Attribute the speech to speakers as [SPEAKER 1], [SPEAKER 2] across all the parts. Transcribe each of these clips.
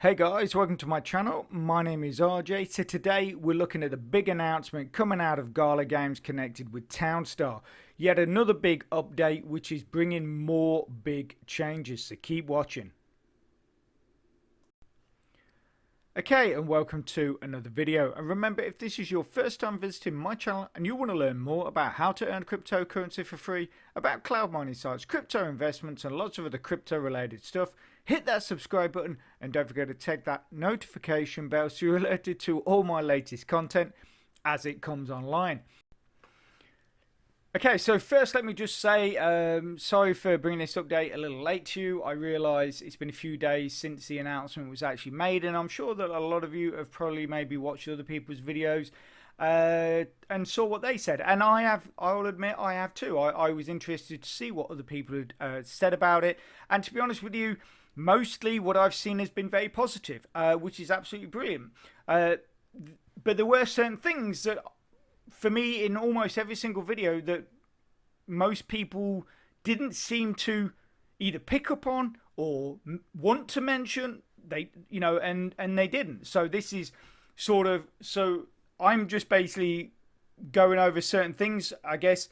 [SPEAKER 1] Hey guys, welcome to my channel. My name is RJ. So today we're looking at a big announcement coming out of Gala Games connected with Townstar. Yet another big update which is bringing more big changes, so keep watching. Okay, and welcome to another video. And remember, if this is your first time visiting my channel and you want to learn more about how to earn cryptocurrency for free, about cloud mining sites, crypto investments and lots of other crypto related stuff, hit that subscribe button and don't forget to check that notification bell so you're alerted to all my latest content as it comes online. Okay, so first let me just say, sorry for bringing this update a little late to you. I realise it's been a few days since the announcement was actually made, and I'm sure that a lot of you have probably maybe watched other people's videos and saw what they said. And I'll admit I have too. I was interested to see what other people had said about it. And to be honest with you, mostly what I've seen has been very positive, which is absolutely brilliant. But there were certain things that, for me, in almost every single video, that most people didn't seem to either pick up on or want to mention. And they didn't. So this is so I'm just basically going over certain things, I guess,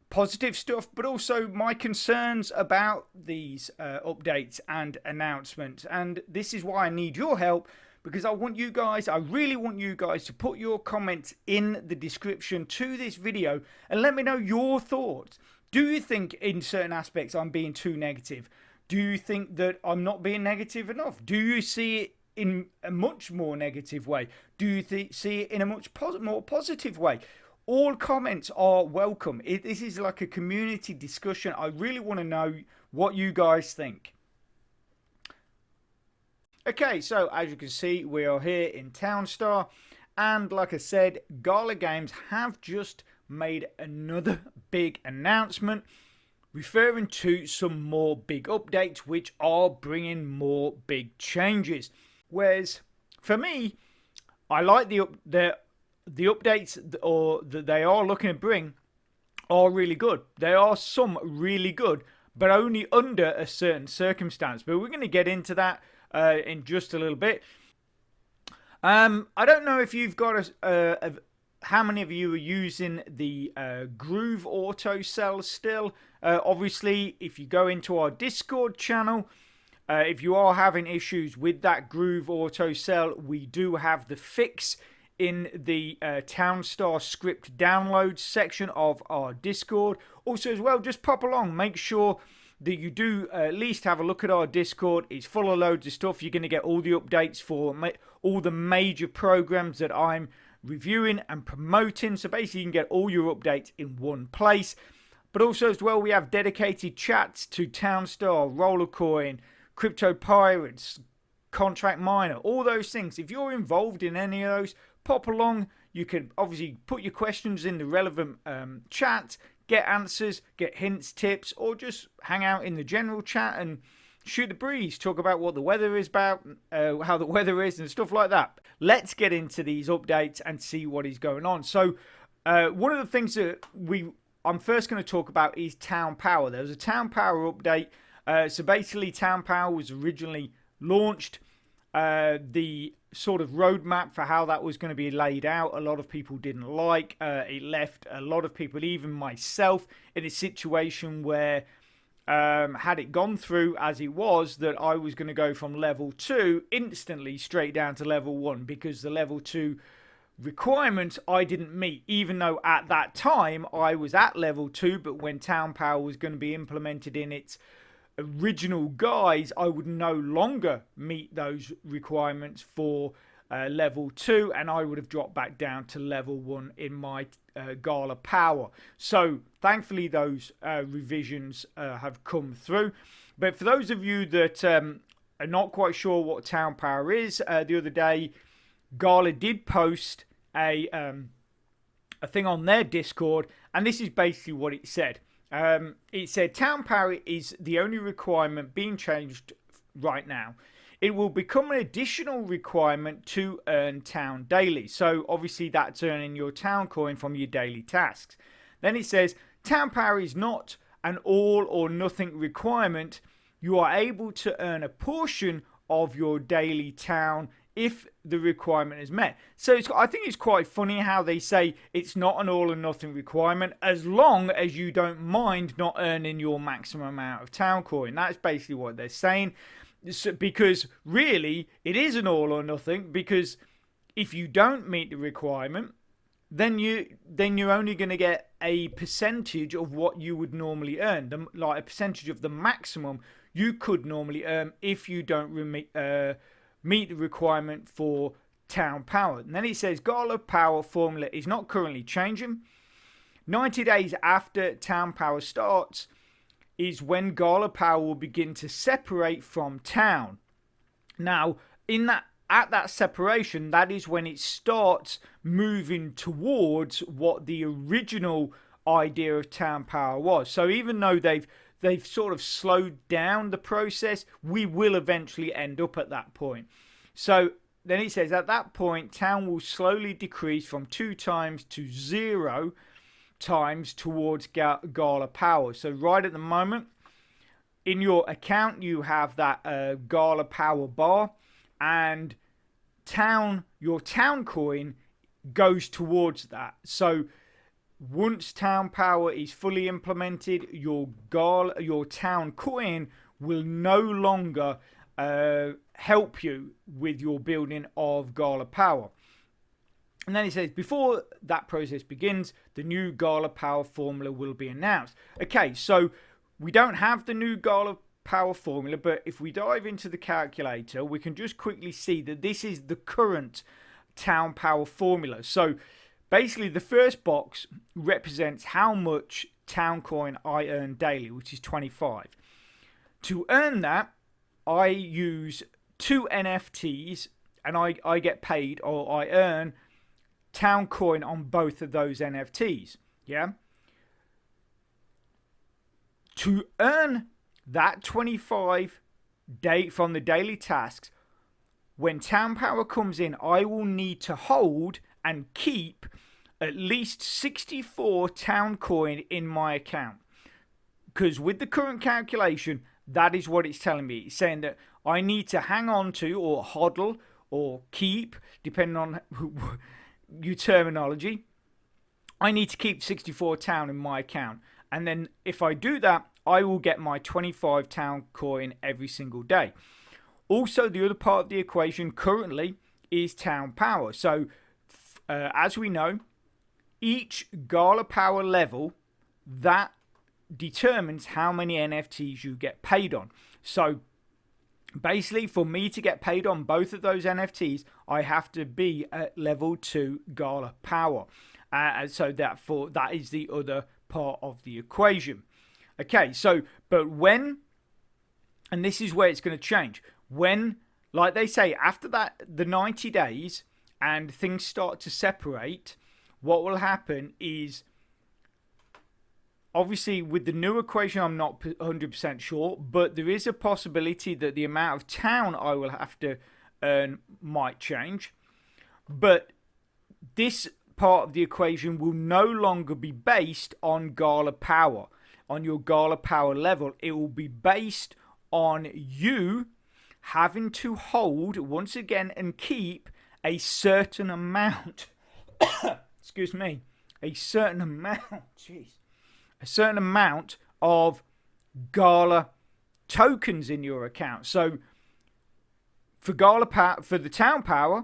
[SPEAKER 1] positive stuff, but also my concerns about these updates and announcements. And this is why I need your help, because I really want you guys to put your comments in the description to this video and let me know your thoughts. Do you think in certain aspects I'm being too negative? Do you think that I'm not being negative enough? Do you see it in a much more negative way? Do you see it in a much more positive way? All comments are welcome. This is like a community discussion. I really want to know what you guys think. Okay, so as you can see, we are here in Townstar, and like I said, Gala Games have just made another big announcement referring to some more big updates which are bringing more big changes. Whereas for me, I like the updates that they are looking to bring are really good. There are some really good, but only under a certain circumstance. But we're going to get into that in just a little bit. I don't know if you've got how many of you are using the Groove Auto Cell still. Obviously, if you go into our Discord channel, if you are having issues with that Groove Auto Cell, we do have the fix in the Townstar script downloads section of our Discord. Also as well, just pop along, make sure that you do at least have a look at our Discord. It's full of loads of stuff. You're going to get all the updates for all the major programs that I'm reviewing and promoting. So basically you can get all your updates in one place. But also as well, we have dedicated chats to Townstar, Rollercoin, Crypto Pirates, Contract Miner, all those things. If you're involved in any of those, pop along. You can obviously put your questions in the relevant chat, get answers, get hints, tips, or just hang out in the general chat and shoot the breeze, talk about what the weather is about, how the weather is and stuff like that. Let's get into these updates and see what is going on. So one of the things that I'm first going to talk about is Town Power. There was a Town Power update. So basically Town Power was originally launched. The sort of roadmap for how that was going to be laid out, a lot of people didn't like. It left a lot of people, even myself, in a situation where had it gone through as it was, that I was going to go from level 2 instantly straight down to level 1, because the level 2 requirements I didn't meet, even though at that time I was at level 2. But when Town Power was going to be implemented in its original guise, I would no longer meet those requirements for level 2, and I would have dropped back down to level 1 in my Gala Power. So thankfully those revisions have come through. But for those of you that are not quite sure what Town Power is, the other day Gala did post a thing on their Discord, and this is basically what it said. It said Town Power is the only requirement being changed right now. It will become an additional requirement to earn Town Daily. So obviously that's earning your Town coin from your daily tasks. Then it says Town Power is not an all or nothing requirement. You are able to earn a portion of your daily town if the requirement is met. So I think it's quite funny how they say it's not an all or nothing requirement as long as you don't mind not earning your maximum amount of town coin. That's basically what they're saying. Because really, it is an all or nothing, because if you don't meet the requirement, then you're only going to get a percentage of what you would normally earn, like a percentage of the maximum you could normally earn if you don't meet the requirement for town power. And then it says Gala power formula is not currently changing. 90 days after town power starts is when Gala power will begin to separate from town. Now, at that separation, that is when it starts moving towards what the original idea of town power was. So even though they've sort of slowed down the process, we will eventually end up at that point. So then it says at that point, town will slowly decrease from 2 times to 0 times towards Gala power. So right at the moment, in your account, you have that Gala power bar, and your town coin goes towards that. So once town power is fully implemented, your town coin will no longer help you with your building of Gala power. And then it says, before that process begins, the new Gala power formula will be announced. Okay, so we don't have the new Gala power formula, but if we dive into the calculator, we can just quickly see that this is the current town power formula. So basically, the first box represents how much town coin I earn daily, which is 25. To earn that, I use 2 NFTs, and I get paid, or I earn town coin on both of those NFTs. Yeah. To earn that 25 from the daily tasks, when town power comes in, I will need to hold and keep at least 64 town coin in my account. Because with the current calculation, that is what it's telling me. It's saying that I need to hang on to, or hodl, or keep, depending on your terminology. I need to keep 64 town in my account. And then if I do that, I will get my 25 town coin every single day. Also, the other part of the equation currently is town power. So, as we know, each Gala power level, that determines how many NFTs you get paid on. So, basically, for me to get paid on both of those NFTs, I have to be at level 2 Gala power. So that is the other part of the equation. Okay, so, but when, and this is where it's going to change, when, like they say, after that, the 90 days and things start to separate, what will happen is, obviously with the new equation, I'm not 100% sure, but there is a possibility that the amount of town I will have to earn might change. But this part of the equation will no longer be based on Gala power, on your Gala power level. It will be based on you having to hold, once again, and keep a certain amount, excuse me, a certain amount of Gala tokens in your account. So for Gala power, for the town power,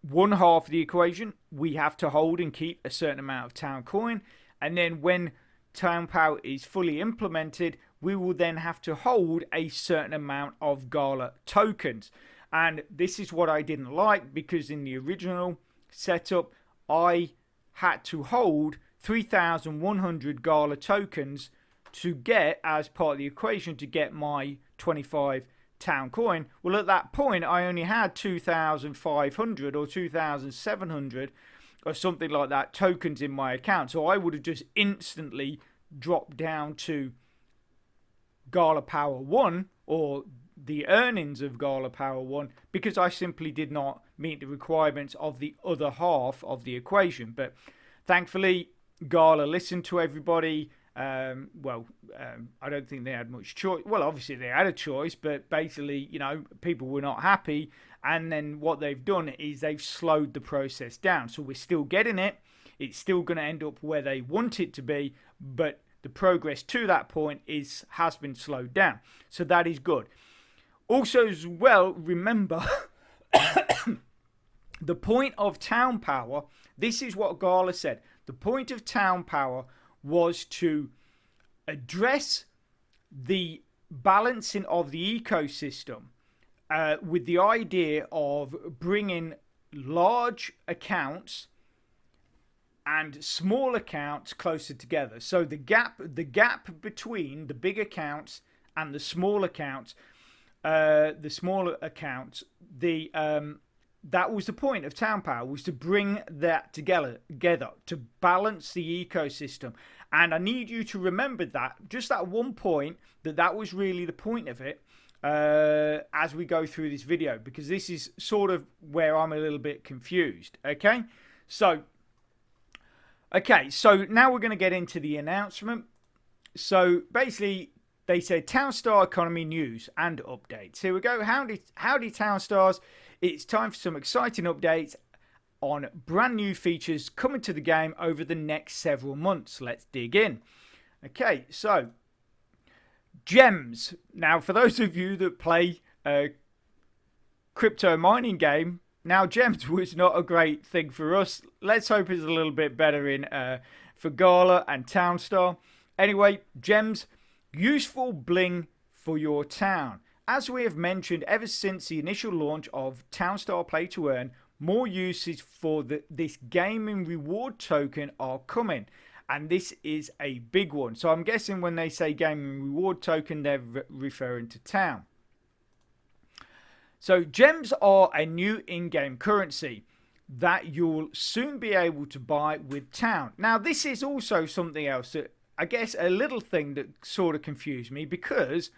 [SPEAKER 1] one half of the equation, we have to hold and keep a certain amount of town coin. And then when town power is fully implemented, we will then have to hold a certain amount of Gala tokens. And this is what I didn't like, because in the original setup, I had to hold 3,100 Gala tokens to get, as part of the equation, to get my 25 town coin. Well, at that point, I only had 2,500 or 2,700 or something like that tokens in my account. So I would have just instantly dropped down to Gala Power 1, or the earnings of Gala Power 1, because I simply did not meet the requirements of the other half of the equation. But thankfully, Gala listened to everybody I don't think they had much choice. Well, obviously they had a choice, but basically, people were not happy. And then what they've done is they've slowed the process down. So we're still getting it. It's still going to end up where they want it to be, but the progress to that point has been slowed down. So that is good. Also, as well, remember the point of Town Power. This is what Gala said. The point of Town Power was to address the balancing of the ecosystem with the idea of bringing large accounts and small accounts closer together. So the gap between the big accounts and the small accounts, that was the point of Town Power, was to bring that together to balance the ecosystem. And I need you to remember that, just that one point, that was really the point of it as we go through this video, because this is sort of where I'm a little bit confused. Okay, so now we're going to get into the announcement. So basically, they said Townstar economy news and updates. Here we go. Howdy Townstars. It's time for some exciting updates on brand new features coming to the game over the next several months. Let's dig in. Okay, so gems. Now, for those of you that play a crypto mining game, now gems was not a great thing for us. Let's hope it's a little bit better for Gala and Townstar. Anyway, gems, useful bling for your town. As we have mentioned, ever since the initial launch of Townstar Play to Earn, more uses for this gaming reward token are coming. And this is a big one. So I'm guessing when they say gaming reward token, they're referring to Town. So gems are a new in-game currency that you'll soon be able to buy with Town. Now, this is also something else that, I guess, a little thing that sort of confused me, because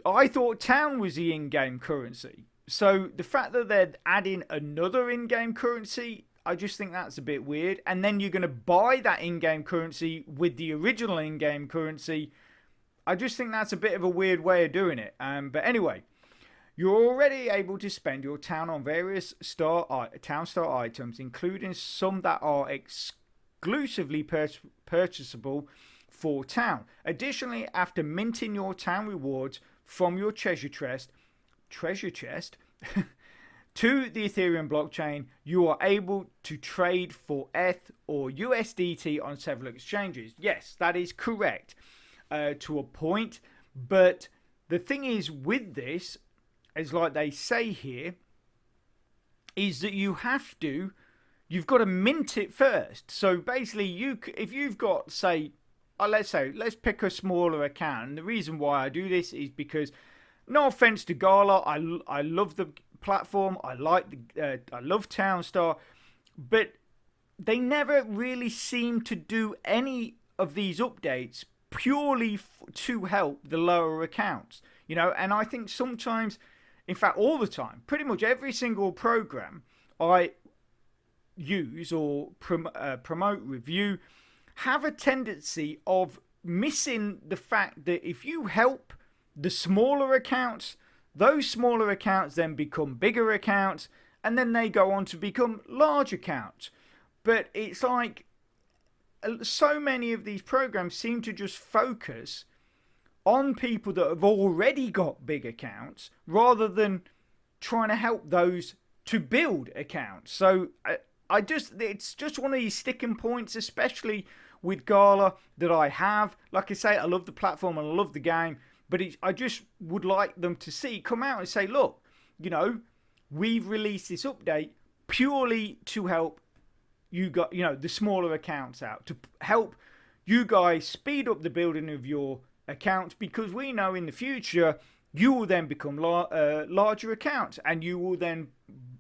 [SPEAKER 1] I thought Town was the in-game currency. So the fact that they're adding another in-game currency, I just think that's a bit weird. And then you're going to buy that in-game currency with the original in-game currency. I just think that's a bit of a weird way of doing it. But anyway, you're already able to spend your town on various Townstar items, including some that are exclusively purchasable for Town. Additionally, after minting your Town rewards from your treasure chest to the Ethereum blockchain, you are able to trade for ETH or USDT on several exchanges. Yes, that is correct to a point, but the thing is with this, is like they say here, is that you've got to mint it first. So basically, if you've got, say, let's pick a smaller account. And the reason why I do this is because, no offense to Gala, I love the platform. I love Townstar, but they never really seem to do any of these updates purely to help the lower accounts. And I think sometimes, in fact, all the time, pretty much every single program I use or promote, review, have a tendency of missing the fact that if you help the smaller accounts, those smaller accounts then become bigger accounts, and then they go on to become large accounts. But it's like so many of these programs seem to just focus on people that have already got big accounts rather than trying to help those to build accounts. So it's just one of these sticking points, especially with Gala, that I have. Like I say, I love the platform and I love the game, but I just would like them to come out and say, look, we've released this update purely to help you got the smaller accounts out, to help you guys speed up the building of your accounts, because we know in the future you will then become larger accounts, and you will then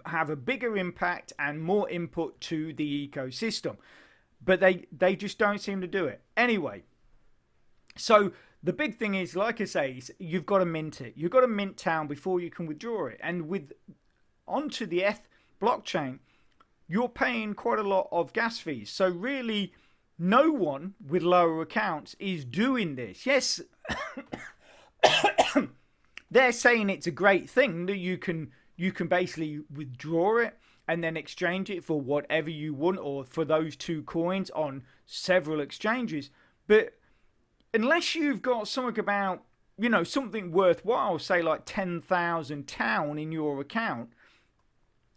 [SPEAKER 1] have a bigger impact and more input to the ecosystem. But they just don't seem to do it. Anyway, so the big thing is, like I say, is you've got to mint it. You've got to mint Town before you can withdraw it. And onto the ETH blockchain, you're paying quite a lot of gas fees. So really, no one with lower accounts is doing this. Yes, they're saying it's a great thing that you can basically withdraw it and then exchange it for whatever you want, or for those 2 coins on several exchanges. But unless you've got something about, something worthwhile, say like 10,000 town in your account,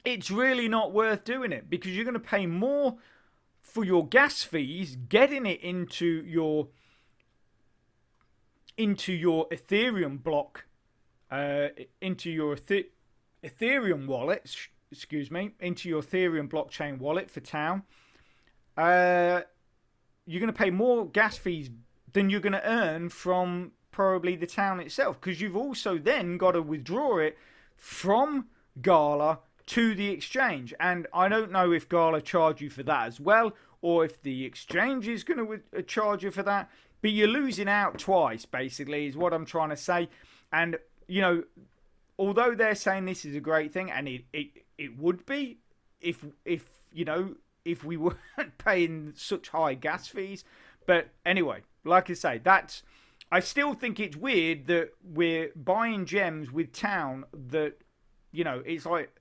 [SPEAKER 1] it's really not worth doing it, because you're going to pay more for your gas fees getting it into your Ethereum block, into your Ethereum wallet, into your Ethereum blockchain wallet for town. You're going to pay more gas fees than you're going to earn from probably the town itself, because you've also then got to withdraw it from Gala to the exchange. And I don't know if Gala charge you for that as well, or if the exchange is going to charge you for that, but you're losing out twice, basically, is what I'm trying to say. And although they're saying this is a great thing, and it would be if we weren't paying such high gas fees. But anyway, like I say, I still think it's weird that we're buying gems with town that, it's like,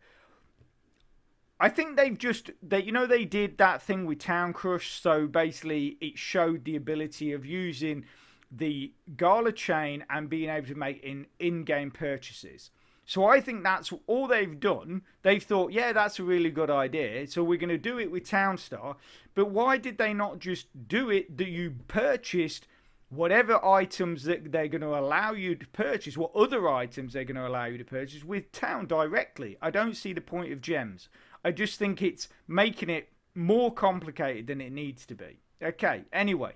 [SPEAKER 1] I think they did that thing with Town Crush. So basically it showed the ability of using the Gala chain and being able to make in-game purchases. So I think that's all they've done. They've thought, yeah, that's a really good idea, so we're going to do it with Townstar. But why did they not just do it that you purchased whatever items that they're going to allow you to purchase, what other items they're going to allow you to purchase with Town directly? I don't see the point of gems. I just think it's making it more complicated than it needs to be. Okay, anyway.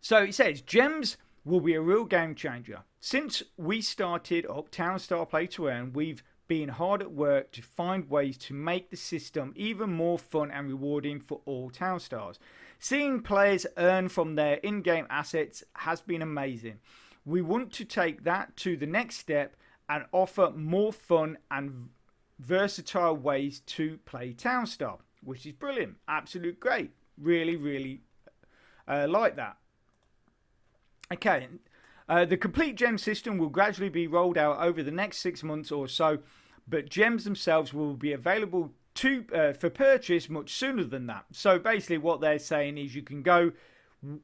[SPEAKER 1] So it says, gems will be a real game changer. Since we started up Townstar Play to Earn, we've been hard at work to find ways to make the system even more fun and rewarding for all Townstars. Seeing players earn from their in-game assets has been amazing. We want to take that to the next step and offer more fun and versatile ways to play Townstar, which is brilliant. Absolute great. Really, really like that. Okay, the complete gem system will gradually be rolled out over the next 6 months or so, but gems themselves will be available for purchase much sooner than that. So basically what they're saying is you can go, in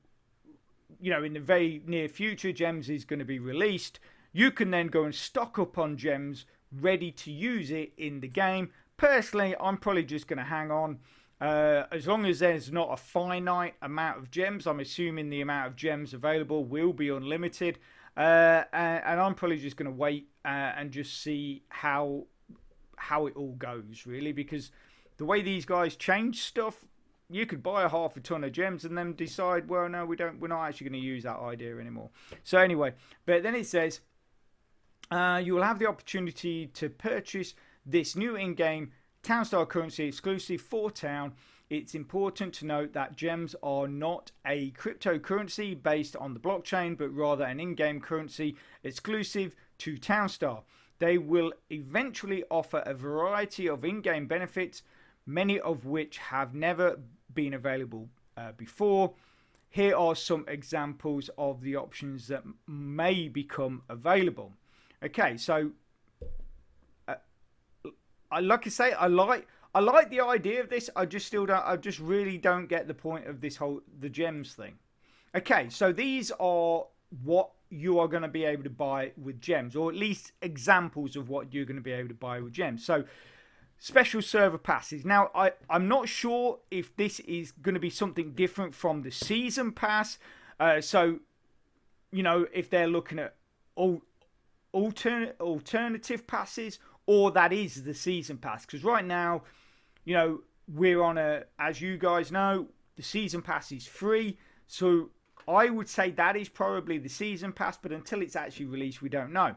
[SPEAKER 1] the very near future, gems is going to be released. You can then go and stock up on gems ready to use it in the game. Personally, I'm probably just going to hang on. As long as there's not a finite amount of gems, I'm assuming the amount of gems available will be unlimited. And I'm probably just going to wait and just see how it all goes, really, because the way these guys change stuff, you could buy a half a ton of gems and then decide, well, no, we're not actually going to use that idea anymore. So anyway, but then it says you will have the opportunity to purchase this new in-game Townstar currency exclusive for Town. It's important to note that gems are not a cryptocurrency based on the blockchain, but rather an in-game currency exclusive to Townstar. They will eventually offer a variety of in-game benefits, many of which have never been available before. Here are some examples of the options that may become available. Okay, so I like the idea of this. I just really don't get the point of this the gems thing. Okay, so these are what you are going to be able to buy with gems, or at least examples of what you're going to be able to buy with gems. So special server passes. Now I'm not sure if this is going to be something different from the season pass. So if they're looking at alternative passes, or that is the season pass, because right now, we're on as you guys know, the season pass is free. So I would say that is probably the season pass, but until it's actually released, we don't know.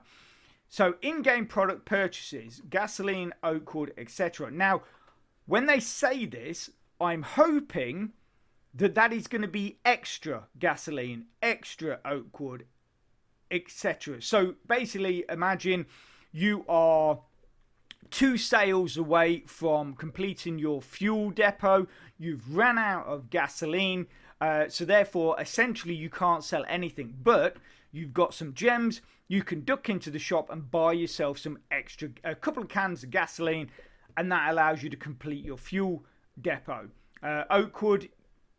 [SPEAKER 1] So in-game product purchases, gasoline, Oakwood, etc. Now, when they say this, I'm hoping that is going to be extra gasoline, extra Oakwood, etc. So basically, imagine you are 2 sales away from completing your fuel depot. You've run out of gasoline, so therefore essentially you can't sell anything, but you've got some gems. You can duck into the shop and buy yourself a couple of cans of gasoline, and that allows you to complete your fuel depot. Oakwood,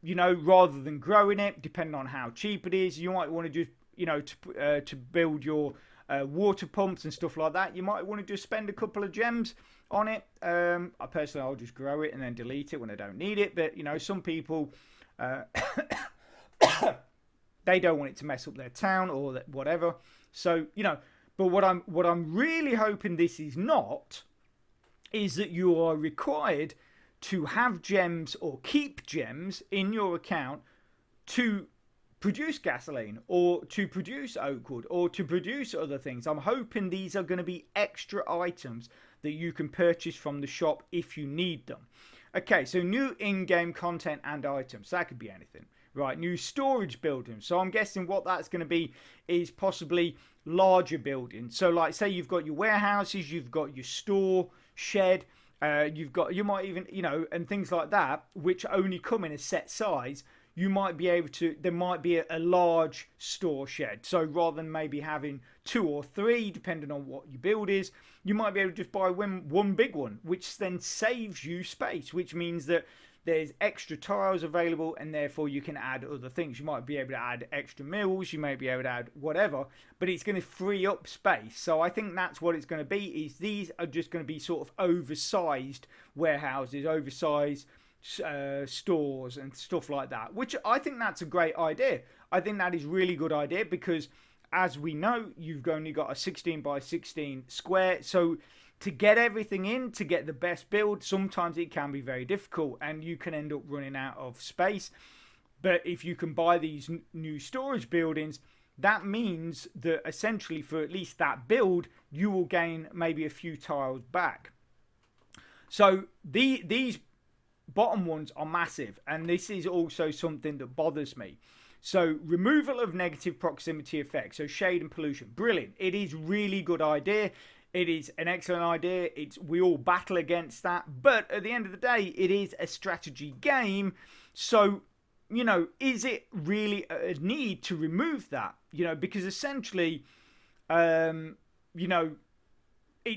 [SPEAKER 1] rather than growing it, depending on how cheap it is, you might want to just, to build your water pumps and stuff like that, you might want to just spend a couple of gems on it. I'll just grow it and then delete it when I don't need it. But some people they don't want it to mess up their town or whatever. So but what I'm really hoping this is not is that you are required to have gems or keep gems in your account to produce gasoline or to produce Oakwood or to produce other things. I'm hoping these are going to be extra items that you can purchase from the shop if you need them. Okay, so new in-game content and items. That could be anything. Right, new storage buildings. So I'm guessing what that's going to be is possibly larger buildings. So like say you've got your warehouses, you've got your store, shed, you might even, and things like that, which only come in a set size. You might be able to, there might be a large store shed. So rather than maybe having 2 or 3, depending on what your build is, you might be able to just buy one big one, which then saves you space, which means that there's extra tiles available and therefore you can add other things. You might be able to add extra mills, you may be able to add whatever, but it's going to free up space. So I think that's what it's going to be, is these are just going to be sort of oversized warehouses, oversized stores and stuff like that, which I think that's a great idea. I think that is really good idea because as we know, you've only got a 16 by 16 square, so to get everything in, to get the best build, sometimes it can be very difficult and you can end up running out of space. But if you can buy these new storage buildings, that means that essentially for at least that build, you will gain maybe a few tiles back. So these bottom ones are massive, and this is also something that bothers me. So removal of negative proximity effects, so shade and pollution, brilliant. It is really good idea. It is an excellent idea. We all battle against that, but at the end of the day, it is a strategy game. So is it really a need to remove that? Because essentially, it's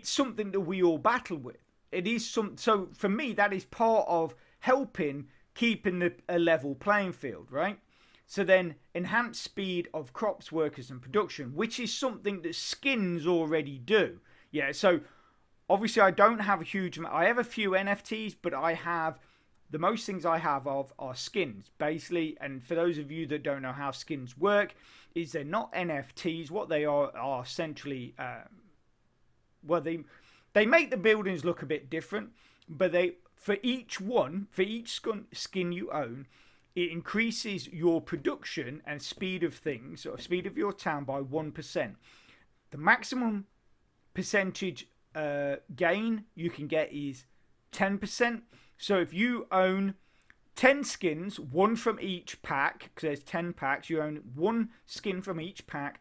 [SPEAKER 1] something that we all battle with. It is so for me, that is part of helping keeping a level playing field, right? So then enhanced speed of crops, workers and production, which is something that skins already do. Yeah, so obviously I don't have a huge amount. I have a few NFTs, but the most things I have are skins, basically. And for those of you that don't know how skins work, is they're not NFTs. What they are essentially, they make the buildings look a bit different, but for each skin you own, it increases your production and speed of things, or speed of your town by 1%. The maximum percentage gain you can get is 10%. So if you own 10 skins, 1 from each pack, because there's 10 packs, you own 1 skin from each pack,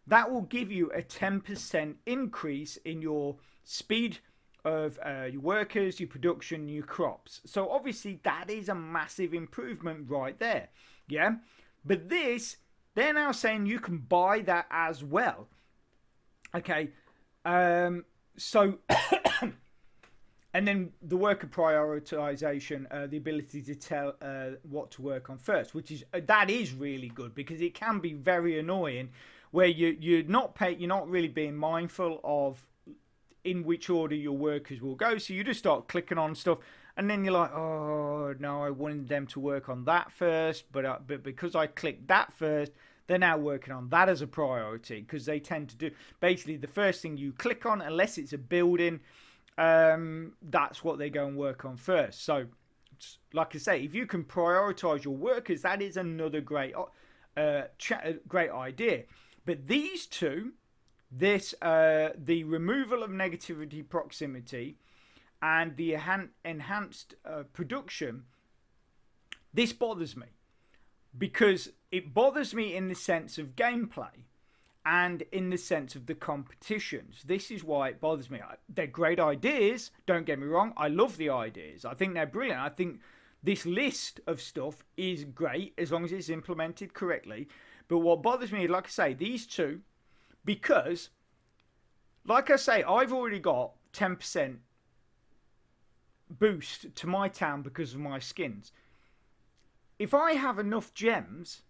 [SPEAKER 1] that will give you a 10% increase in your speed of your workers, your production, your crops. So obviously that is a massive improvement right there. Yeah, but they're now saying you can buy that as well. Okay, so and then the worker prioritization, the ability to tell what to work on first, which is that is really good, because it can be very annoying where you're not really being mindful of in which order your workers will go. So you just start clicking on stuff, and then you're like, oh no, I wanted them to work on that first, but because I clicked that first, they're now working on that as a priority, because they tend to do basically the first thing you click on, unless it's a building, that's what they go and work on first. So like I say, if you can prioritize your workers, that is another great idea. But these two, the removal of negativity proximity and the enhanced production, this bothers me, because it bothers me in the sense of gameplay, and in the sense of the competitions. This is why it bothers me. They're great ideas, don't get me wrong. I love the ideas. I think they're brilliant. I think this list of stuff is great as long as it's implemented correctly. But what bothers me, like I say, these two, because, like I say, I've already got 10% boost to my town because of my skins. If I have enough gems,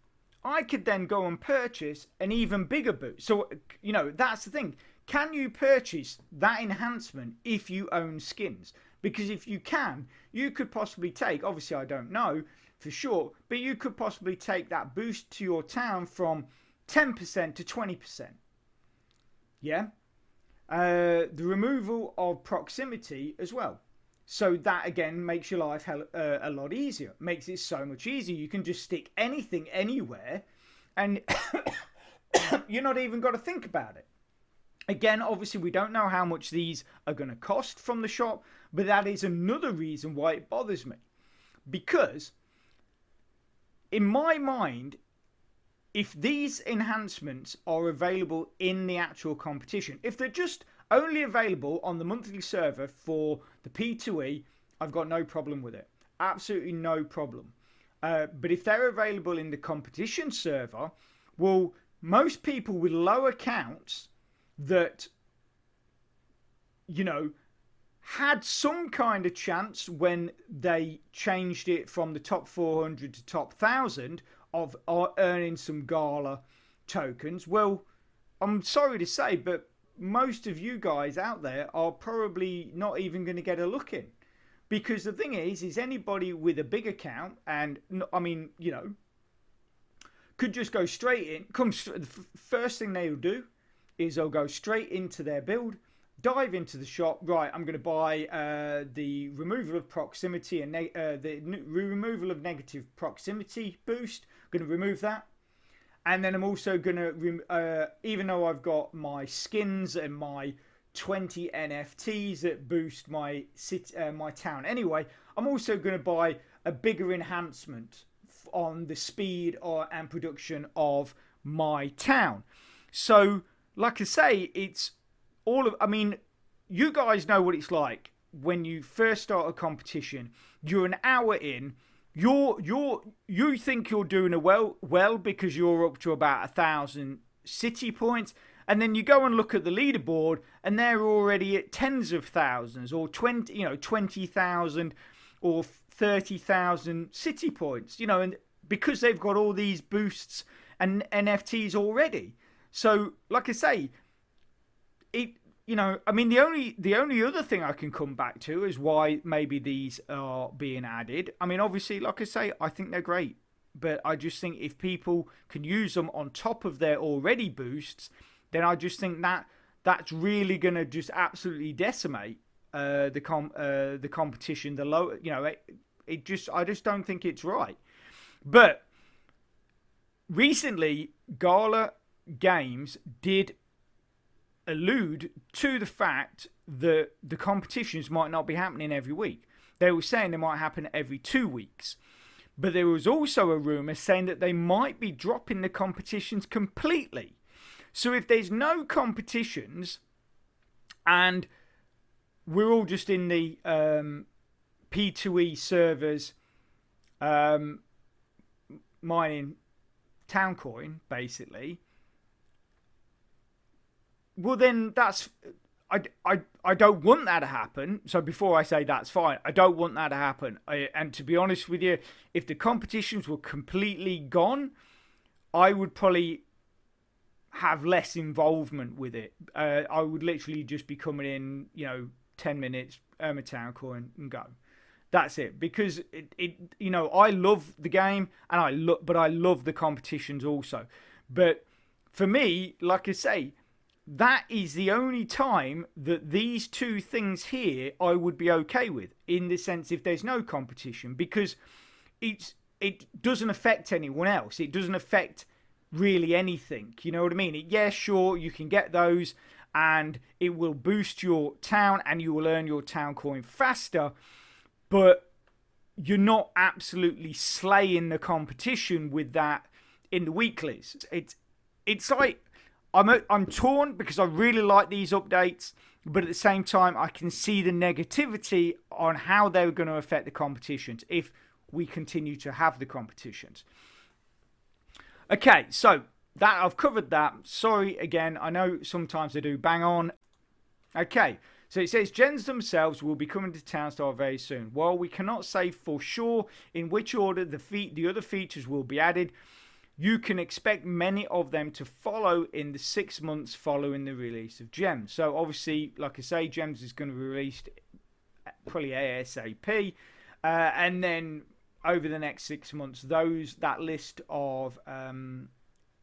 [SPEAKER 1] I could then go and purchase an even bigger boost. So, that's the thing. Can you purchase that enhancement if you own skins? Because if you can, you could possibly take, obviously I don't know for sure, but you could possibly take that boost to your town from 10% to 20%. Yeah? The removal of proximity as well. So that again makes your life a lot easier. Makes it so much easier. You can just stick anything anywhere and you're not even got to think about it. Again, obviously we don't know how much these are going to cost from the shop, but that is another reason why it bothers me. Because in my mind, if these enhancements are available in the actual competition, if they're just only available on the monthly server for the P2E, I've got no problem with it. Absolutely no problem. But if they're available in the competition server, well, most people with low accounts that, had some kind of chance when they changed it from the top 400 to top 1,000 of earning some Gala tokens. Well, I'm sorry to say, but most of you guys out there are probably not even going to get a look in. Because the thing is anybody with a big account, and could just go straight in. The first thing they'll do is they'll go straight into their build, dive into the shop. Right, I'm going to buy the removal of proximity and the removal of negative proximity boost. I'm going to remove that. And then I'm also going to, even though I've got my skins and my 20 NFTs that boost my town anyway, I'm also going to buy a bigger enhancement on the speed and production of my town. So, like I say, it's you guys know what it's like when you first start a competition. You're an hour in. You think you're doing well because you're up to about 1,000 city points, and then you go and look at the leaderboard, and they're already at tens of thousands, or 20,000 or 30,000 city points. And because they've got all these boosts and NFTs already. So, like I say, the only other thing I can come back to is why maybe these are being added. Obviously, like I say, I think they're great. But I just think if people can use them on top of their already boosts, then I just think that's really going to just absolutely decimate the competition. The low, I just don't think it's right. But recently, Gala Games did allude to the fact that the competitions might not be happening every week. They were saying they might happen every 2 weeks. But there was also a rumour saying that they might be dropping the competitions completely. So if there's no competitions and we're all just in the P2E servers mining town coin, basically, well then that's... I don't want that to happen. So before I say that's fine, I don't want that to happen. And to be honest with you, if the competitions were completely gone, I would probably have less involvement with it. I would literally just be coming in, 10 minutes, earn a town coin and go. That's it. Because I love the game but I love the competitions also. But for me, like I say, that is the only time that these two things here I would be okay with, in the sense if there's no competition, because it doesn't affect anyone else. It doesn't affect really anything. You know what I mean? Yeah, sure, you can get those and it will boost your town and you will earn your town coin faster, but you're not absolutely slaying the competition with that in the weeklies. It's like, I'm torn because I really like these updates, but at the same time, I can see the negativity on how they're going to affect the competitions if we continue to have the competitions. Okay, so that I've covered that. Sorry again, I know sometimes I do bang on. Okay, so it says gens themselves will be coming to Townstar very soon. While we cannot say for sure in which order the other features will be added, you can expect many of them to follow in the 6 months following the release of Gems. So obviously, like I say, Gems is going to be released probably ASAP, and then over the next 6 months, that list of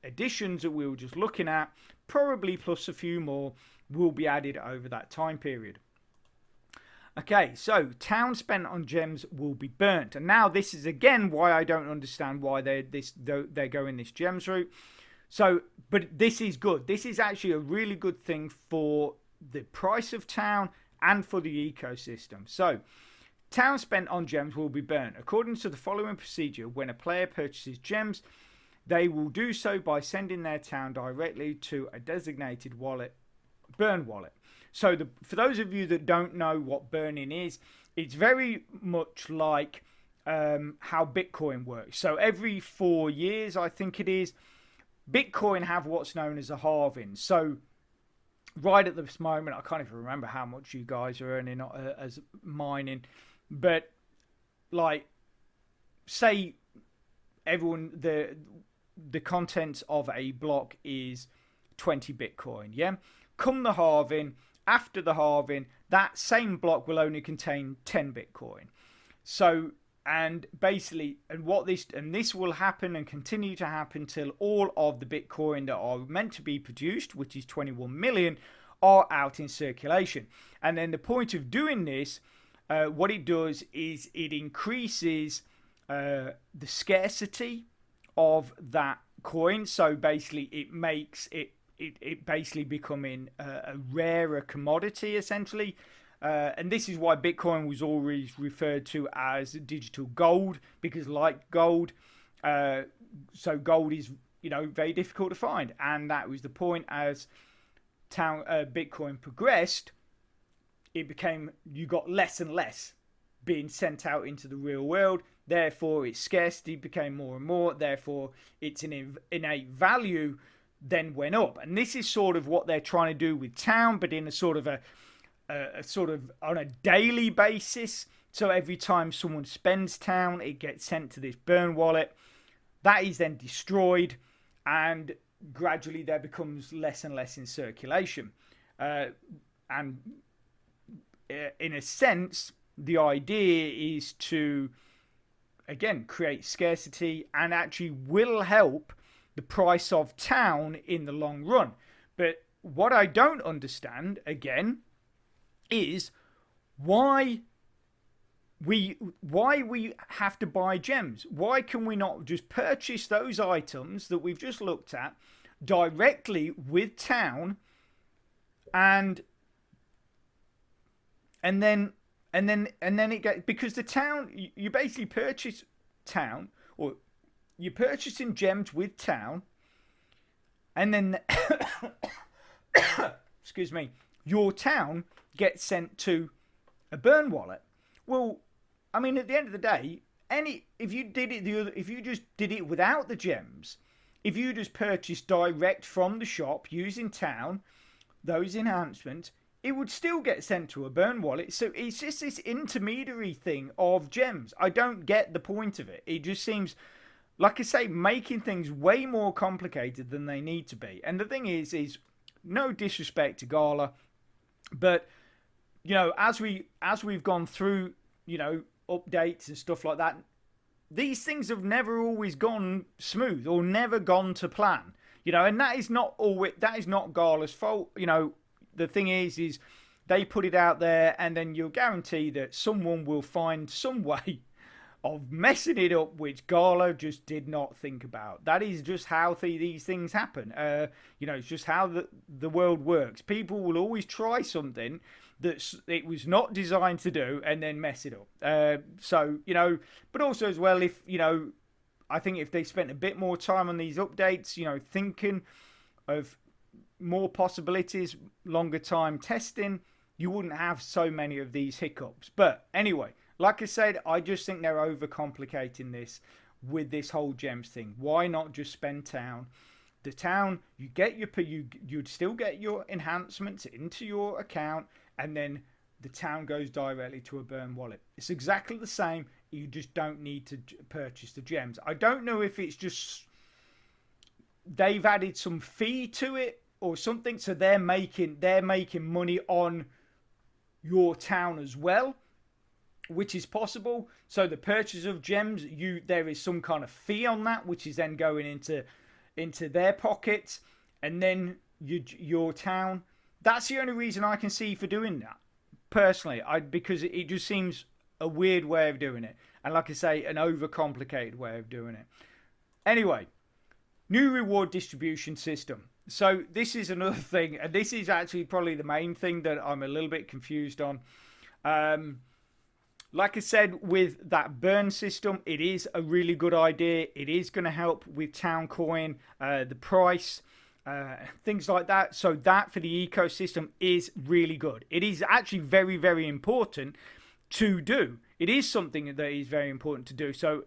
[SPEAKER 1] additions that we were just looking at, probably plus a few more, will be added over that time period. Okay, so town spent on gems will be burnt, and now this is again why I don't understand why they're going this gems route. So, but this is good. This is actually a really good thing for the price of town and for the ecosystem. So, town spent on gems will be burnt according to the following procedure. When a player purchases gems, they will do so by sending their town directly to a designated burn wallet. So for those of you that don't know what burning is, it's very much like how Bitcoin works. So every 4 years, I think it is, Bitcoin have what's known as a halving. So right at this moment, I can't even remember how much you guys are earning as mining, but like, say everyone, the contents of a block is 20 Bitcoin, yeah? Come the halving, after the halving, that same block will only contain 10 Bitcoin. So, and basically, this will happen and continue to happen till all of the Bitcoin that are meant to be produced, which is 21 million, are out in circulation. And then the point of doing this, what it does is it increases the scarcity of that coin. So basically, it makes it basically becoming a rarer commodity, essentially. And this is why Bitcoin was always referred to as digital gold, because like gold, so gold is, very difficult to find. And that was the point. As Bitcoin progressed, you got less and less being sent out into the real world. Therefore, its scarcity became more and more. Therefore, its innate value then went up. And this is sort of what they're trying to do with town, but in a sort of on a daily basis. So every time someone spends town, it gets sent to this burn wallet. That is then destroyed, and gradually there becomes less and less in circulation. And in a sense, the idea is to, again, create scarcity, and actually will help the price of town in the long run. But what I don't understand, again, is why we have to buy gems. Why can we not just purchase those items that we've just looked at directly with town, and then it gets, because the town, you basically purchase town, or you're purchasing gems with town, and then excuse me, your town gets sent to a burn wallet. Well, I mean, at the end of the day, if you just did it without the gems, if you just purchased direct from the shop using town, those enhancements, it would still get sent to a burn wallet. So it's just this intermediary thing of gems. I don't get the point of it. It just seems, like I say, making things way more complicated than they need to be. And the thing is no disrespect to Gala, but as we've gone through, updates and stuff like that, these things have never always gone smooth or never gone to plan. And that is not Gala's fault. The thing is they put it out there, and then you'll guarantee that someone will find some way of messing it up, which Gala just did not think about. That is just how these things happen. It's just how the world works. People will always try something that it was not designed to do and then mess it up. But also as well, if, I think if they spent a bit more time on these updates, thinking of more possibilities, longer time testing, you wouldn't have so many of these hiccups. But anyway, like I said, I just think they're overcomplicating this with this whole gems thing. Why not just spend town? The town, you'd still get your enhancements into your account, and then the town goes directly to a burn wallet. It's exactly the same. You just don't need to purchase the gems. I don't know if it's just they've added some fee to it or something, so they're making money on your town as well, which is possible. So the purchase of gems, there is some kind of fee on that, which is then going into their pockets, and then your town. That's the only reason I can see for doing that, personally. Because it just seems a weird way of doing it, and like I say, an overcomplicated way of doing it. Anyway, new reward distribution system. So this is another thing, and this is actually probably the main thing that I'm a little bit confused on. Like I said, with that burn system, it is a really good idea. It is going to help with town coin, the price, things like that. So that for the ecosystem is really good. It is actually very, very important to do. It is something that is very important to do. So,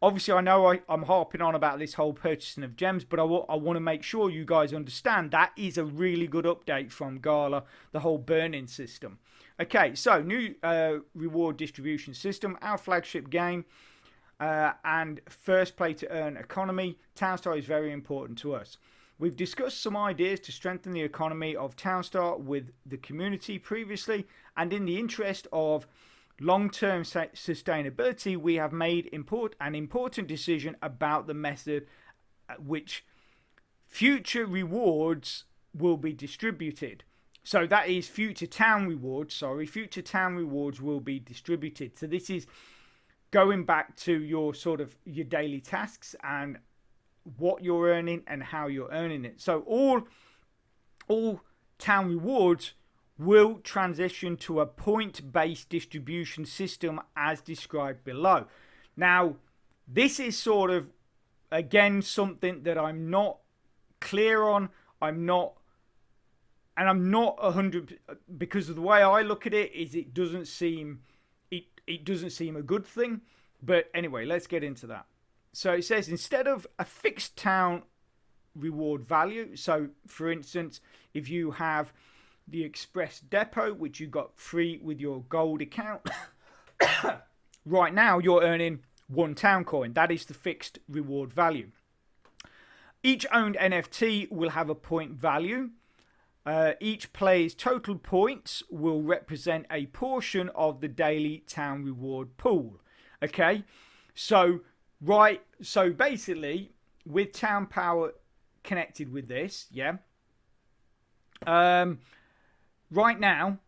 [SPEAKER 1] obviously I know I'm harping on about this whole purchasing of gems, but I want to make sure you guys understand that is a really good update from Gala, the whole burning system. Okay, so new reward distribution system, our flagship game, and first play to earn economy. Townstar is very important to us. We've discussed some ideas to strengthen the economy of Townstar with the community previously, and in the interest of long-term sustainability, we have made an important decision about the method at which future rewards will be distributed. So that is future town rewards will be distributed. So this is going back to your daily tasks and what you're earning and how you're earning it. So all town rewards will transition to a point-based distribution system as described below. Now, this is again something that I'm not clear on. I'm not 100, because of the way I look at it is it doesn't seem a good thing. But anyway, let's get into that. So it says instead of a fixed town reward value, so for instance, if you have the Express Depot, which you got free with your gold account, right now you're earning 1 town coin. That is the fixed reward value. Each owned NFT will have a point value. Each player's total points will represent a portion of the daily town reward pool. Okay, so basically with Town Power connected with this, right now,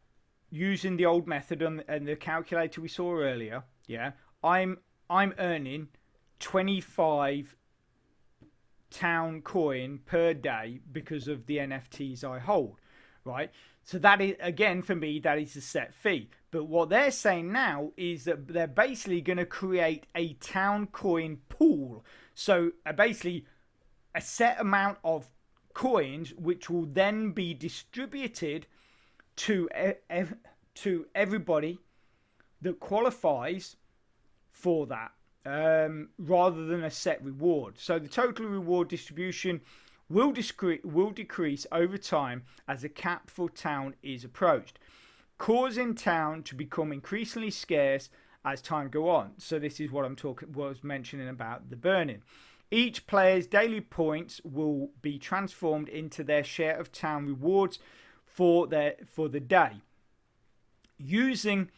[SPEAKER 1] using the old method and the calculator we saw earlier, I'm earning 25 town coin per day because of the NFTs I hold, right? So that is, again, for me, that is a set fee. But what they're saying now is that they're basically going to create a town coin pool. So basically a set amount of coins which will then be distributed to everybody that qualifies for that, rather than a set reward. So the total reward distribution will decrease over time as the cap for town is approached, causing town to become increasingly scarce as time go on. So this is what was mentioning about the burning. Each player's daily points will be transformed into their share of town rewards for the day, using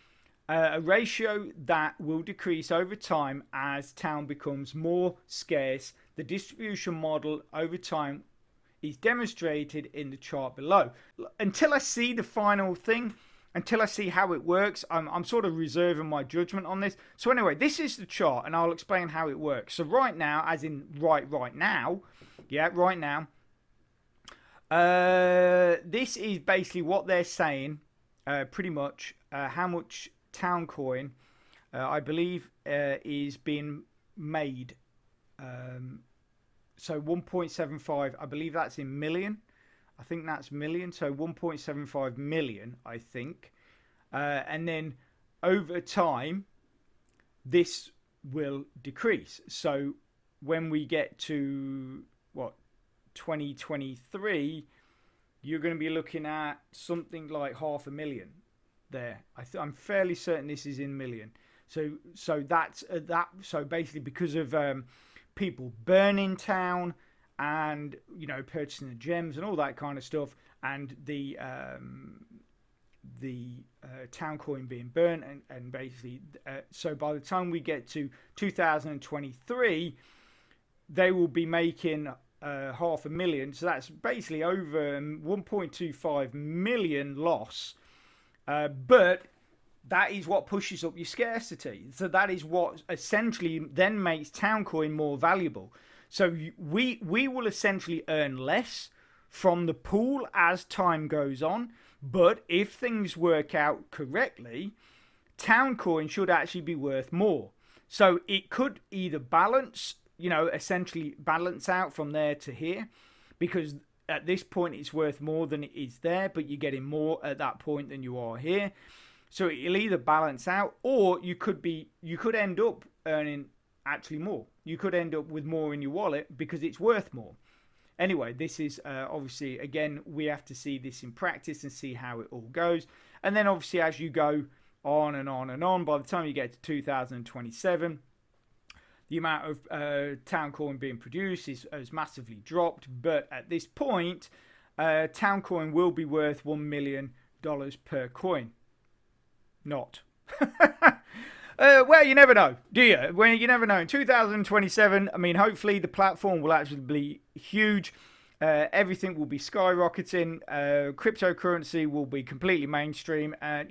[SPEAKER 1] a ratio that will decrease over time as town becomes more scarce. The distribution model over time is demonstrated in the chart below. Until I see the final thing, until I see how it works, I'm sort of reserving my judgment on this. So anyway, this is the chart, and I'll explain how it works. So right now, as in right now, this is basically what they're saying, pretty much how much town coin I believe is being made. So 1.75, I believe that's in million. I think that's million, so 1.75 million, I think. And then over time, this will decrease. So when we get to what 2023, you're going to be looking at something like 500,000 there. I'm fairly certain this is in million. So that's that. So basically, because of people burning town and purchasing the gems and all that kind of stuff, and the town coin being burnt, and basically, so by the time we get to 2023, they will be making 500,000. So that's basically over 1.25 million loss. But that is what pushes up your scarcity. So that is what essentially then makes town coin more valuable. So we will essentially earn less from the pool as time goes on. But if things work out correctly, town coin should actually be worth more. So it could either balance, essentially balance out from there to here, because at this point it's worth more than it is there, but you're getting more at that point than you are here. So it'll either balance out, or you could end up earning actually more. You could end up with more in your wallet because it's worth more. Anyway, this is obviously, again, we have to see this in practice and see how it all goes. And then obviously as you go on and on and on, by the time you get to 2027, the amount of town coin being produced has massively dropped. But at this point, town coin will be worth $1 million per coin. Not. Well, you never know, do you? Well, you never know. In 2027, I mean, hopefully the platform will actually be huge. Everything will be skyrocketing. Cryptocurrency will be completely mainstream. And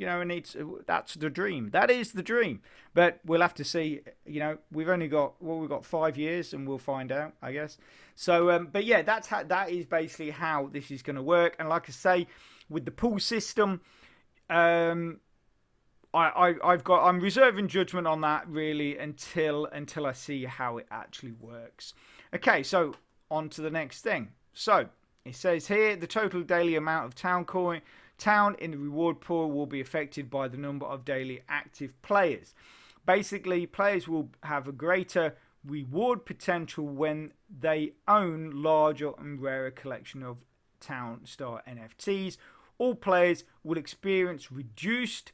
[SPEAKER 1] that's the dream. That is the dream. But we'll have to see. We've only got 5 years, and we'll find out, I guess. So, but yeah, that is basically how this is going to work. And like I say, with the pool system, I'm reserving judgment on that really until I see how it actually works. Okay, so on to the next thing. So it says here the total daily amount of town in the reward pool will be affected by the number of daily active players. Basically, players will have a greater reward potential when they own larger and rarer collection of Townstar NFTs. All players will experience reduced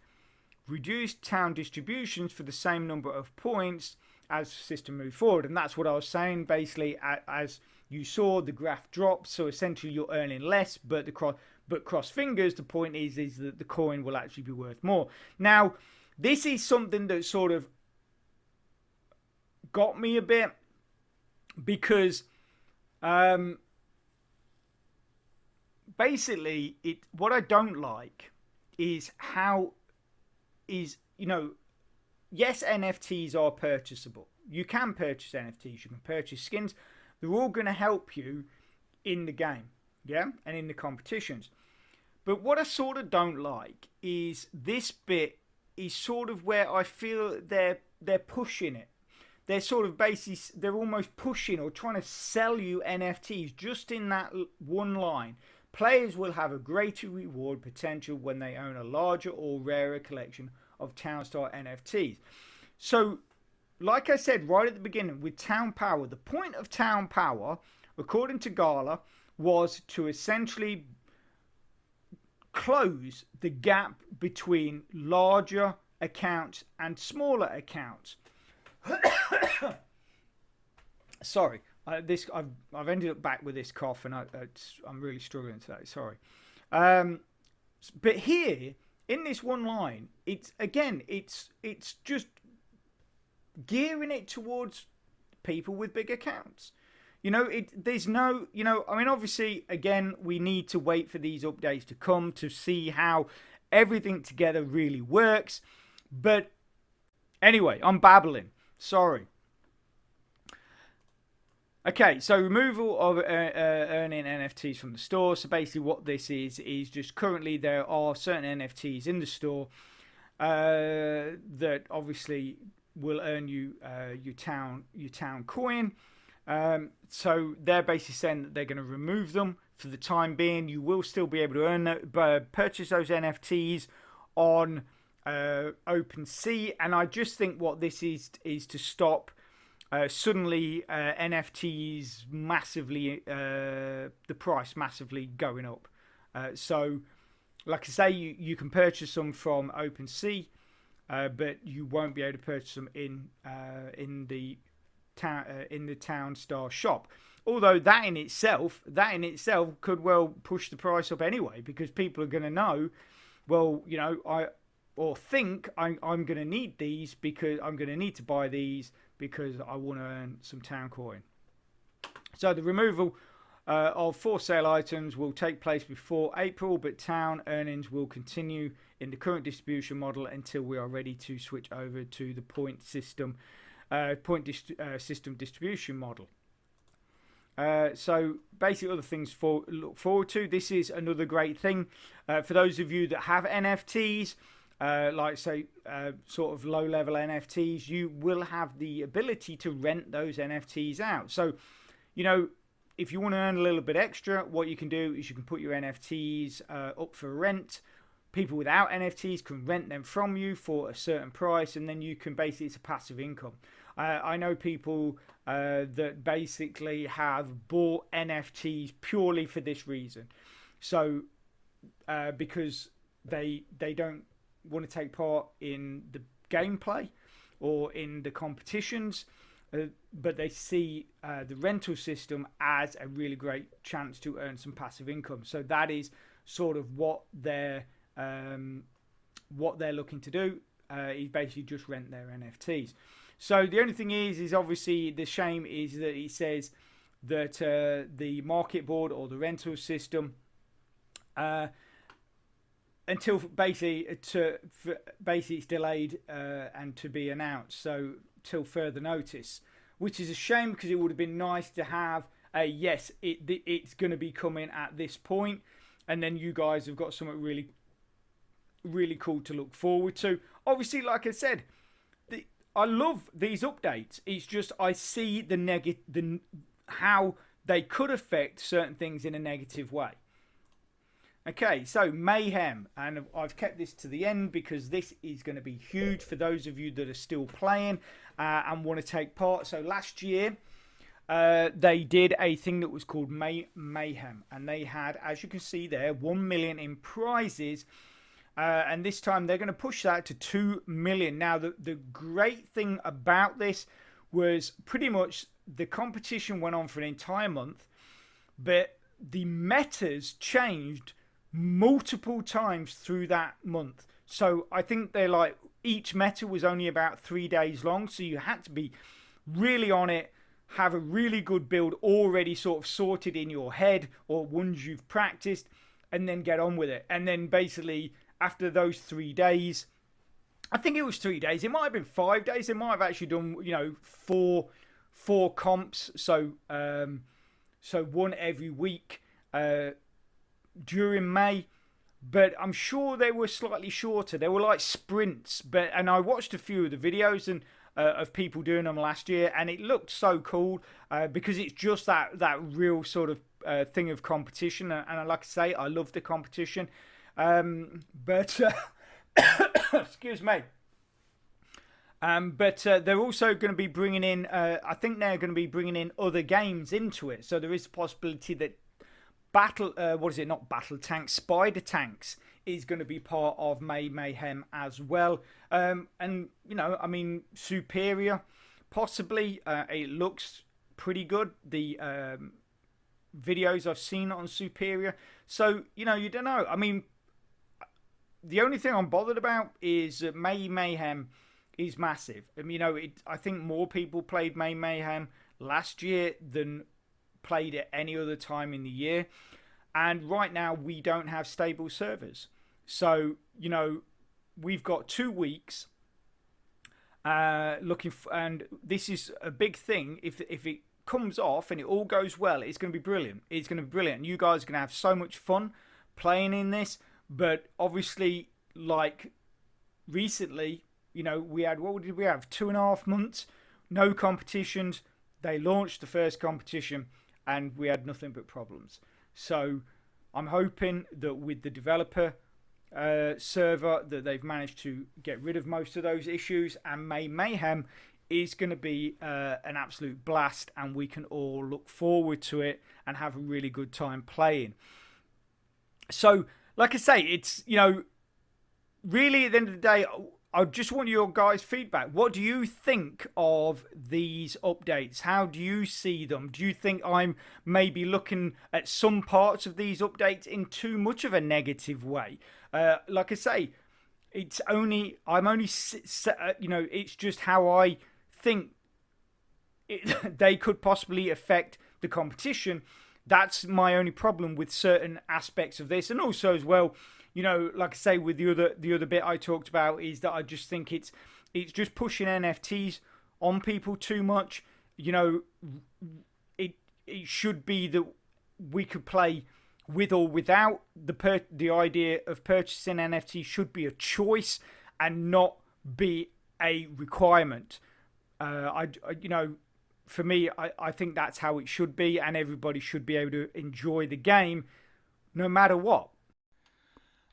[SPEAKER 1] town distributions for the same number of points as the system moves forward. And that's what I was saying. Basically, as you saw, the graph drops. So essentially, you're earning less, but cross fingers, the point is that the coin will actually be worth more. Now, this is something that sort of got me a bit, because basically, what I don't like is how yes, NFTs are purchasable. You can purchase NFTs. You can purchase skins. They're all going to help you in the game, yeah, and in the competitions. But what I sort of don't like is this bit is sort of where I feel they're pushing it. They're sort of basically, they're almost pushing or trying to sell you NFTs just in that one line. Players will have a greater reward potential when they own a larger or rarer collection of Townstar NFTs. So, like I said right at the beginning, with Town Power, the point of Town Power, according to Gala, was to essentially close the gap between larger accounts and smaller accounts. Sorry. I've ended up back with this cough, and I'm really struggling today. Sorry, but here in this one line, it's just gearing it towards people with big accounts. There's no, I mean, obviously, again, we need to wait for these updates to come to see how everything together really works. But anyway, I'm babbling. Sorry. Okay, so removal of earning NFTs from the store. So basically what this is just currently there are certain NFTs in the store that obviously will earn you your town coin. So they're basically saying that they're going to remove them for the time being. You will still be able to purchase those NFTs on OpenSea, and I just think what this is to stop suddenly NFTs massively, the price massively going up. So, like I say, you can purchase them from OpenSea, but you won't be able to purchase them in the Townstar shop. Although that in itself could well push the price up anyway, because people are going to know, well, I'm going to need these, because I'm going to need to buy these because I want to earn some town coin. So the removal of for sale items will take place before April, but town earnings will continue in the current distribution model until we are ready to switch over to the point system distribution model. So basically other things look forward to. This is another great thing for those of you that have NFTs. Like say sort of low level NFTs, you will have the ability to rent those NFTs out. So, if you want to earn a little bit extra, what you can do is you can put your NFTs up for rent. People without NFTs can rent them from you for a certain price, and then you can basically, it's a passive income. I know people that basically have bought NFTs purely for this reason. So because they don't want to take part in the gameplay or in the competitions, but they see the rental system as a really great chance to earn some passive income. So that is sort of what they're looking to do. Is basically just rent their NFTs. So the only thing is obviously the shame is that it says that the market board or the rental system until basically it's delayed and to be announced, so till further notice, which is a shame, because it would have been nice to have a yes, it's going to be coming at this point, and then you guys have got something really, really cool to look forward to. Obviously, like I said, I love these updates. It's just I see how they could affect certain things in a negative way. Okay, so Mayhem, and I've kept this to the end because this is going to be huge for those of you that are still playing and want to take part. So last year, they did a thing that was called Mayhem, and they had, as you can see there, 1 million in prizes, and this time they're going to push that to 2 million. Now, the great thing about this was pretty much the competition went on for an entire month, but the metas changed multiple times through that month. So I think they're like, each meta was only about 3 days long, so you had to be really on it, have a really good build already sort of sorted in your head, or ones you've practiced, and then get on with it. And then basically after those 3 days, I think it was 3 days, it might have been 5 days, they might have actually done four comps, so one every week during May, but I'm sure they were slightly shorter. They were like sprints, and I watched a few of the videos and of people doing them last year, and it looked so cool because it's just that real sort of thing of competition, and like I say, I love the competition, but excuse me. But they're also going to be bringing in, I think they're going to be bringing in other games into it. So there is a possibility that Spider Tanks is going to be part of Mayhem as well. And, Superior, possibly. It looks pretty good. The videos I've seen on Superior. So, you don't know. I mean, the only thing I'm bothered about is that Mayhem is massive. I think more people played Mayhem last year than played it any other time in the year, and right now we don't have stable servers. So we've got 2 weeks and this is a big thing. If it comes off and it all goes well, it's going to be brilliant. It's going to be brilliant. You guys are going to have so much fun playing in this. But obviously, like recently, we had, what did we have, 2.5 months, no competitions, they launched the first competition and we had nothing but problems. So I'm hoping that with the developer server that they've managed to get rid of most of those issues, and May Mayhem is going to be an absolute blast, and we can all look forward to it and have a really good time playing. So, like I say, it's, really at the end of the day, I just want your guys' feedback. What do you think of these updates? How do you see them? Do you think I'm maybe looking at some parts of these updates in too much of a negative way? Like I say, it's just how I think they could possibly affect the competition. That's my only problem with certain aspects of this, and also as well, like I say, with the other bit I talked about is that I just think it's just pushing NFTs on people too much. It should be that we could play with or without the idea of purchasing NFT should be a choice and not be a requirement. For me, I think that's how it should be, and everybody should be able to enjoy the game no matter what.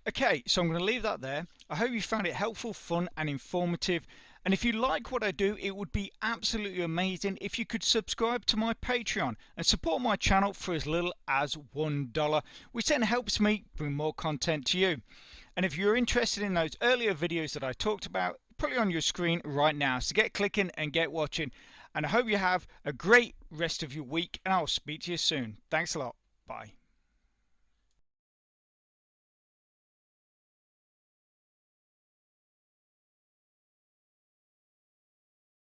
[SPEAKER 2] Okay, so I'm going to leave that there. I hope you found it helpful, fun and informative. And if you like what I do, it would be absolutely amazing if you could subscribe to my Patreon and support my channel for as little as $1, which then helps me bring more content to you. And if you're interested in those earlier videos that I talked about, probably on your screen right now. So get clicking and get watching. And I hope you have a great rest of your week, and I'll speak to you soon. Thanks a lot. Bye.